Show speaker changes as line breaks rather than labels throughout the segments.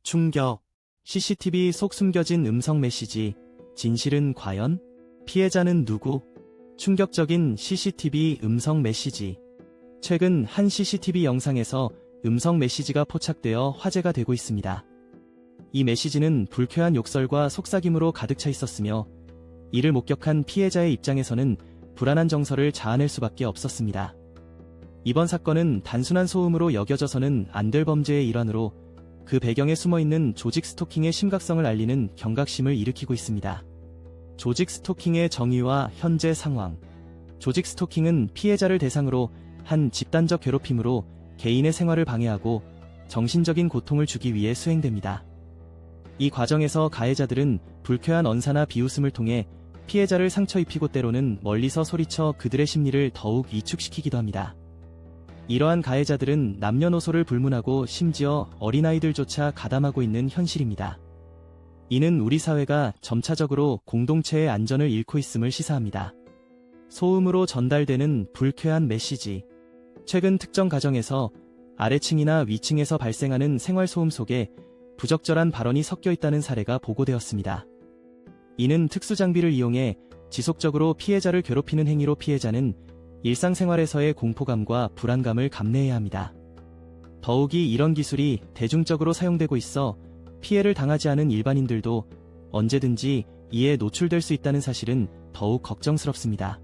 충격. CCTV 속 숨겨진 음성 메시지. 진실은 과연? 피해자는 누구? 충격적인 CCTV 음성 메시지. 최근 한 CCTV 영상에서 음성 메시지가 포착되어 화제가 되고 있습니다. 이 메시지는 불쾌한 욕설과 속삭임으로 가득 차 있었으며, 이를 목격한 피해자의 입장에서는 불안한 정서를 자아낼 수밖에 없었습니다. 이번 사건은 단순한 소음으로 여겨져서는 안 될 범죄의 일환으로 그 배경에 숨어있는 조직 스토킹의 심각성을 알리는 경각심을 일으키고 있습니다. 조직 스토킹의 정의와 현재 상황. 조직 스토킹은 피해자를 대상으로 한 집단적 괴롭힘으로 개인의 생활을 방해하고 정신적인 고통을 주기 위해 수행됩니다. 이 과정에서 가해자들은 불쾌한 언사나 비웃음을 통해 피해자를 상처 입히고 때로는 멀리서 소리쳐 그들의 심리를 더욱 위축시키기도 합니다. 이러한 가해자들은 남녀노소를 불문하고 심지어 어린아이들조차 가담하고 있는 현실입니다. 이는 우리 사회가 점차적으로 공동체의 안전을 잃고 있음을 시사합니다. 소음으로 전달되는 불쾌한 메시지. 최근 특정 가정에서 아래층이나 위층에서 발생하는 생활소음 속에 부적절한 발언이 섞여 있다는 사례가 보고되었습니다. 이는 특수장비를 이용해 지속적으로 피해자를 괴롭히는 행위로 피해자는 일상생활에서의 공포감과 불안감을 감내해야 합니다. 더욱이 이런 기술이 대중적으로 사용되고 있어 피해를 당하지 않은 일반인들도 언제든지 이에 노출될 수 있다는 사실은 더욱 걱정스럽습니다.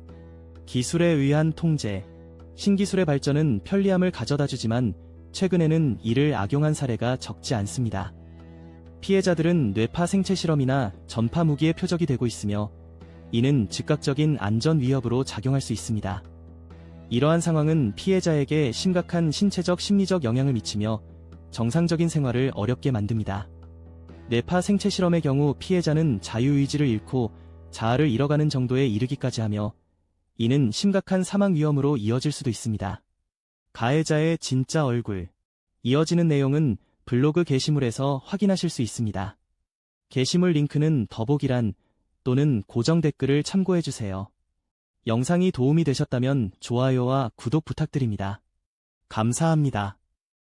기술에 의한 통제. 신기술의 발전은 편리함을 가져다주지만 최근에는 이를 악용한 사례가 적지 않습니다. 피해자들은 뇌파 생체 실험이나 전파 무기의 표적이 되고 있으며, 이는 즉각적인 안전 위협으로 작용할 수 있습니다. 이러한 상황은 피해자에게 심각한 신체적 심리적 영향을 미치며 정상적인 생활을 어렵게 만듭니다. 뇌파 생체 실험의 경우 피해자는 자유의지를 잃고 자아를 잃어가는 정도에 이르기까지 하며, 이는 심각한 사망 위험으로 이어질 수도 있습니다. 가해자의 진짜 얼굴. 이어지는 내용은 블로그 게시물에서 확인하실 수 있습니다. 게시물 링크는 더보기란 또는 고정 댓글을 참고해주세요. 영상이 도움이 되셨다면 좋아요와 구독 부탁드립니다. 감사합니다.